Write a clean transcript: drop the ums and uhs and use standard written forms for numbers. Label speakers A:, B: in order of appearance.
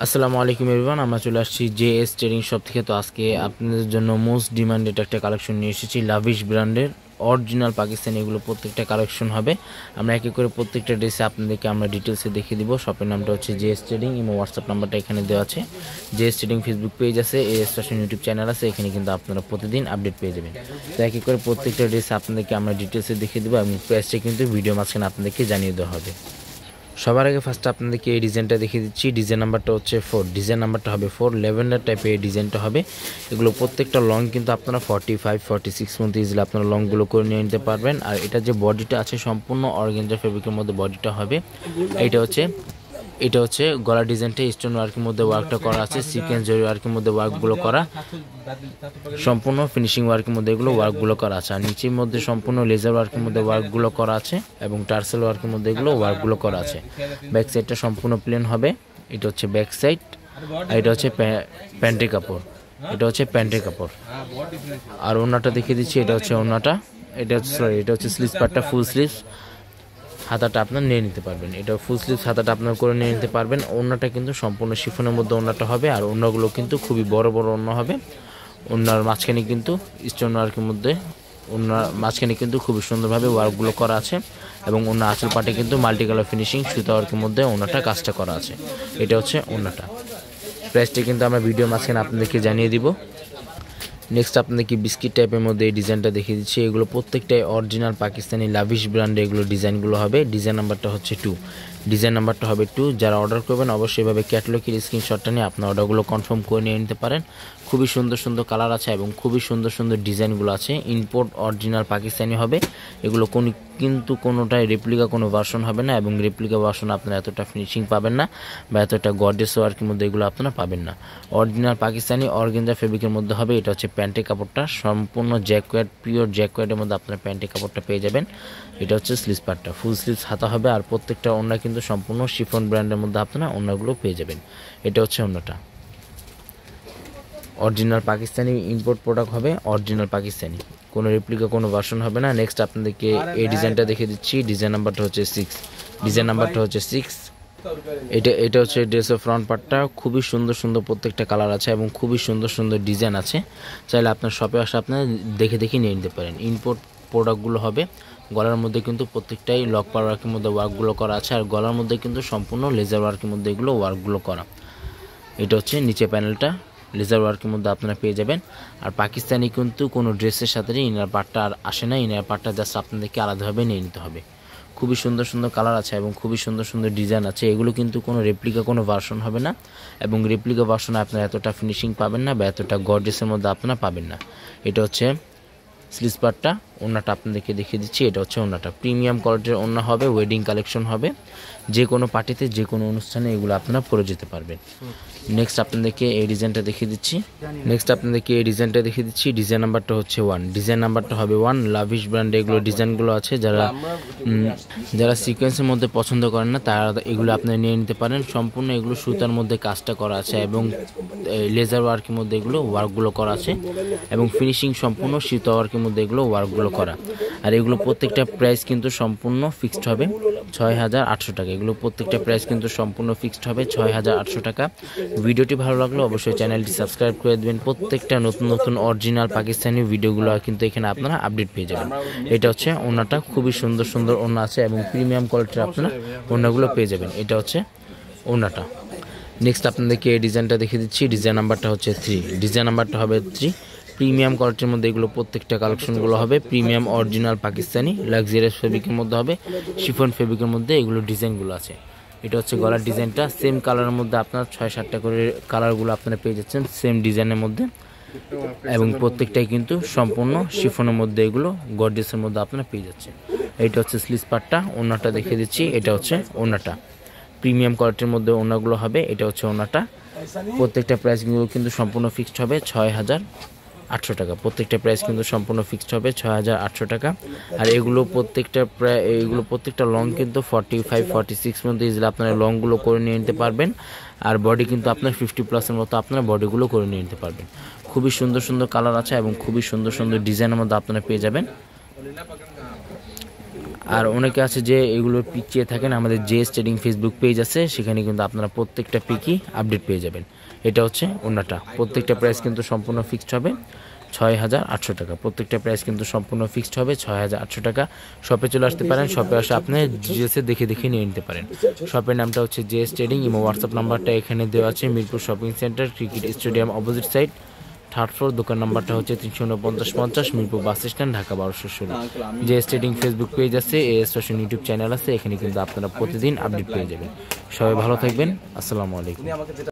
A: আসসালামু আলাইকুম এভরিওয়ান, আমরা চলে আসছি জেএস ট্রেডিং শপ থেকে। তো আজকে আপনাদের জন্য মোস্ট ডিমান্ডেড একটা কালেকশন নিয়ে এসেছি, লাভিশ ব্র্যান্ডের অরিজিনাল পাকিস্তানি। এগুলো প্রত্যেকটা কালেকশন হবে, আমরা এক এক করে প্রত্যেকটা ড্রেসে আপনাদেরকে আমরা ডিটেলসে দেখিয়ে দিব। শপের নামটা হচ্ছে জেএস ট্রেডিং, এবং হোয়াটসঅ্যাপ নাম্বারটা এখানে দেওয়া আছে। জেএস ট্রেডিং ফেসবুক পেজ আছে, এএস ফ্যাশন ইউটিউব চ্যানেল আছে, এখানে কিন্তু আপনারা প্রতিদিন আপডেট পেয়ে যাবেন। তো এক এক করে প্রত্যেকটা ড্রেসে আপনাদেরকে আমরা ডিটেলসে দেখিয়ে দেবো, এবং প্রাইসটা কিন্তু ভিডিও মাঝখানে আপনাদেরকে জানিয়ে দেওয়া হবে। সবার আগে ফার্স্ট আপনাদেরকে এই ডিজাইনটা দেখিয়ে দিচ্ছি। ডিজাইন নাম্বারটা হচ্ছে 4, ডিজাইন নাম্বারটা হবে 4, ল্যাভেন্ডার টাইপের এই ডিজাইনটা হবে। এগুলো প্রত্যেকটা লং কিন্তু আপনারা 45-46 মধ্যে ইজিলি আপনারা লংগুলো করে নিয়ে নিতে পারবেন। আর এটা যে বডিটা আছে সম্পূর্ণ অর্গানজা ফেব্রিকের মধ্যে বডিটা হবে। এটা হচ্ছে গলা ডিজাইনটা স্টোন ওয়ার্কের মধ্যে ওয়ার্কটা করা আছে, সিকোয়েন্স জরি ওয়ার্কের মধ্যে ওয়ার্কগুলো করা, সম্পূর্ণ ফিনিশিং ওয়ার্কের মধ্যে এগুলো ওয়ার্কগুলো করা আছে। আর নিচের মধ্যে সম্পূর্ণ লেজার ওয়ার্কের মধ্যে ওয়ার্কগুলো করা আছে, এবং টার্সেল ওয়ার্কের মধ্যে এগুলো ওয়ার্কগুলো করা আছে। ব্যাক সাইডটা সম্পূর্ণ প্লেন হবে। এটা হচ্ছে ব্যাক সাইড, আর এটা হচ্ছে প্যান্টের কাপড়। আর ওড়নাটা দেখিয়ে দিচ্ছি, এটা হচ্ছে ওড়নাটা। এটা হচ্ছে স্লিভস পার্টটা, ফুল স্লিভস হাতাটা আপনার নিয়ে নিতে পারবেন। এটা ফুল স্লিভস হাতাটা আপনার করে নিয়ে নিতে পারবেন। ওড়নাটা কিন্তু সম্পূর্ণ শিফনের মধ্যে ওড়নাটা হবে, আর ওড়নাগুলো কিন্তু খুবই বড় বড় ওড়না হবে। ওড়নার মাঝখানে কিন্তু স্টোন ওয়ার্কের মধ্যে ওড়নার মাঝখানে কিন্তু খুবই সুন্দরভাবে ওয়ার্কগুলো করা আছে, এবং ওড়না আঁচল পাটে কিন্তু মাল্টি কালার ফিনিশিং সুতা ওয়ার্কের মধ্যে ওড়নাটা কাজটা করা আছে। এটা হচ্ছে ওড়নাটা। প্রাইসটা কিন্তু আমরা ভিডিও মাঝখানে আপনাদেরকে জানিয়ে দিব। নেক্সট আপনাদেরকে বিস্কিট টাইপের মধ্যে এই ডিজাইনটা দেখিয়ে দিচ্ছি। এগুলো প্রত্যেকটাই অরিজিনাল পাকিস্তানি লাভিশ ব্র্যান্ডে এগুলো ডিজাইনগুলো হবে। ডিজাইন নাম্বারটা হচ্ছে 2। যারা অর্ডার করবেন অবশ্যই এভাবে ক্যাটালগের স্ক্রিনশটটা নিয়ে আপনার অর্ডারগুলো কনফার্ম করে নিয়ে নিতে পারেন। খুবই সুন্দর সুন্দর কালার আছে, এবং খুবই সুন্দর সুন্দর ডিজাইনগুলো আছে। ইম্পোর্ট অরিজিনাল পাকিস্তানি হবে এগুলো, কিন্তু কোনোটাই রেপ্লিকা কোনো ভার্সন হবে না, এবং রেপ্লিকা ভার্সন আপনারা এতটা ফিনিশিং পাবেন না, বা এতটা গর্জিয়াস ওয়ার্কের মধ্যে এগুলো আপনারা পাবেন না। অরিজিনাল পাকিস্তানি অর্গানজা ফেব্রিকের মধ্যে হবে। এটা হচ্ছে প্যান্টের কাপড়টা, সম্পূর্ণ জ্যাকওয়ার্ড, পিওর জ্যাকওয়ার্ডের মধ্যে আপনারা প্যান্টের কাপড়টা পেয়ে যাবেন। এটা হচ্ছে স্লিভস পার্টটা, ফুল স্লিভস হাতা হবে। আর প্রত্যেকটা ওড়না কিন্তু সম্পূর্ণ শিফন ব্র্যান্ডের মধ্যে আপনারা ওড়নাগুলো পেয়ে যাবেন। এটা হচ্ছে ওড়নাটা। অরিজিনাল পাকিস্তানি ইম্পোর্ট প্রোডাক্ট হবে, অরিজিনাল পাকিস্তানি, কোনো রেপ্লিকা কোনো ভার্সন হবে না। নেক্সট আপনাদেরকে এই ডিজাইনটা দেখিয়ে দিচ্ছি। ডিজাইন নাম্বারটা হচ্ছে 6। এটা হচ্ছে ড্রেসের ফ্রন্ট পার্টটা। খুবই সুন্দর সুন্দর প্রত্যেকটা কালার আছে, এবং খুবই সুন্দর সুন্দর ডিজাইন আছে। চাইলে আপনার শপে আসে আপনারা দেখে নিয়ে নিতে পারেন। ইম্পোর্ট প্রোডাক্টগুলো হবে। গলার মধ্যে কিন্তু প্রত্যেকটাই লক পার ওয়ার্কের মধ্যে ওয়ার্কগুলো করা আছে, আর গলার মধ্যে কিন্তু সম্পূর্ণ লেজার ওয়ার্কের মধ্যে এগুলো ওয়ার্কগুলো করা। এটা হচ্ছে নিচে প্যানেলটা লেজার ওয়ার্কের মধ্যে আপনারা পেয়ে যাবেন। আর পাকিস্তানি কিন্তু কোনো ড্রেসের সাথে ইনার পার্টটা আর আসে না, ইনার পার্টটা জাস্ট আপনাদেরকে আলাদাভাবে নিয়ে নিতে হবে। খুবই সুন্দর সুন্দর কালার আছে, এবং খুবই সুন্দর সুন্দর ডিজাইন আছে। এগুলো কিন্তু কোনো রেপ্লিকা কোনো ভার্সন হবে না, এবং রেপ্লিকা ভার্সনে আপনারা এতটা ফিনিশিং পাবেন না, বা এতটা গর্জিয়াসের মধ্যে আপনারা পাবেন না। এটা হচ্ছে স্লিভস পার্টটা। ওড়নাটা আপনাদেরকে দেখিয়ে দিচ্ছি। এটা হচ্ছে ওড়নাটা, প্রিমিয়াম কোয়ালিটির ওড়না হবে, ওয়েডিং কালেকশন হবে। যে কোনো পার্টিতে যে কোনো অনুষ্ঠানে এগুলো আপনারা পরে যেতে পারবেন। নেক্সট আপনাদেরকে এই ডিজাইনটা দেখিয়ে দিচ্ছি। ডিজাইন নাম্বারটা হচ্ছে 1। ডিজাইন নাম্বারটা হবে 1। লাভিশ ব্র্যান্ডে এগুলো ডিজাইনগুলো আছে। যারা সিকোয়েন্সের মধ্যে পছন্দ করেন না, তারা এগুলো আপনারা নিয়ে নিতে পারেন। সম্পূর্ণ এগুলো সুতার মধ্যে কাজটা করা আছে, এবং লেজার ওয়ার্কের মধ্যে এগুলো ওয়ার্কগুলো করা আছে, এবং ফিনিশিং সম্পূর্ণ সুতা ওয়ার্কের মধ্যে এগুলো ওয়ার্কগুলো করা। আর এগুলো প্রত্যেকটা প্রাইস কিন্তু সম্পূর্ণ ফিক্সড হবে 6,800 টাকা। এগুলো প্রত্যেকটা প্রাইস কিন্তু সম্পূর্ণ ফিক্সড হবে 6,800 টাকা। ভিডিওটি ভালো লাগলে অবশ্যই চ্যানেলটি সাবস্ক্রাইব করে দেবেন। প্রত্যেকটা নতুন নতুন অরিজিনাল পাকিস্তানি ভিডিওগুলো কিন্তু এখানে আপনারা আপডেট পেয়ে যাবেন। এটা হচ্ছে ওড়নাটা, খুবই সুন্দর সুন্দর ওড়না আছে, এবং প্রিমিয়াম কোয়ালিটির আপনারা ওড়নাগুলো পেয়ে যাবেন। এটা হচ্ছে ওড়নাটা। নেক্সট আপনাদেরকে এই ডিজাইনটা দেখিয়ে দিচ্ছি। ডিজাইন নাম্বারটা হচ্ছে 3। ডিজাইন নাম্বারটা হবে 3। প্রিমিয়াম কোয়ালিটির মধ্যে এগুলো প্রত্যেকটা কালেকশনগুলো হবে। প্রিমিয়াম অরিজিনাল পাকিস্তানি লাক্সারিয়াস ফেব্রিকের মধ্যে হবে, শিফন ফেব্রিকের মধ্যে এগুলো ডিজাইনগুলো আছে। এটা হচ্ছে গলার ডিজাইনটা। সেম কালারের মধ্যে আপনার 6-7টা করে কালারগুলো আপনারা পেয়ে যাচ্ছেন সেম ডিজাইনের মধ্যে, এবং প্রত্যেকটাই কিন্তু সম্পূর্ণ শিফনের মধ্যে এগুলো গর্জিয়াসের মধ্যে আপনারা পেয়ে যাচ্ছেন। এটা হচ্ছে স্লিভস পার্টটা। ওড়নাটা দেখিয়ে দিচ্ছি। এটা হচ্ছে ওড়নাটা, প্রিমিয়াম কোয়ালিটির মধ্যে ওড়নাগুলো হবে। এটা হচ্ছে ওড়নাটা। প্রত্যেকটা প্রাইসগুলো কিন্তু সম্পূর্ণ ফিক্সড হবে 6,800 টাকা। প্রত্যেকটা প্রাইস কিন্তু সম্পূর্ণ ফিক্সড হবে 6,800 টাকা। আর এগুলো প্রত্যেকটা লং কিন্তু 45-46 মধ্যে ইজিলি আপনারা লংগুলো করে নিয়ে নিতে পারবেন। আর বডি কিন্তু আপনার 50+ মতো আপনারা বডিগুলো করে নিয়ে নিতে পারবেন। খুবই সুন্দর সুন্দর কালার আছে, এবং খুবই সুন্দর সুন্দর ডিজাইনের মধ্যে আপনারা পেয়ে যাবেন। আর অনেকে আছে যে এগুলো পিক চেয়ে থাকেন, আমাদের জেএস ট্রেডিং ফেসবুক পেজ আছে, সেখানে কিন্তু আপনারা প্রত্যেকটা পিকই আপডেট পেয়ে যাবেন। এটা হচ্ছে ওনাটা, প্রত্যেকটা প্রাইস কিন্তু সম্পূর্ণ ফিক্সড হবে 6,800 টাকা। প্রত্যেকটা প্রাইস কিন্তু সম্পূর্ণ ফিক্সড হবে 6,800 টাকা। শপে চলে আসতে পারেন, শপে আসে আপনি জিএসে দেখে দেখে নিয়ে নিতে পারেন। শপের নামটা হচ্ছে জেএস ট্রেডিং। ইমো হোয়াটসঅ্যাপ নাম্বারটা এখানে দেওয়া আছে, Mirpur shopping centre cricket stadium opposite side, 3rd floor. দোকান নাম্বারটা হচ্ছে 34950 Mirpur bus stand, Dhaka 1216। JS trading Facebook page আছে, এএস ফ্যাশন ইউটিউব চ্যানেল আছে, এখানে কিন্তু আপনারা প্রতিদিন আপডেট পেয়ে যাবেন। সবাই ভালো থাকবেন, আসসালামু আলাইকুম।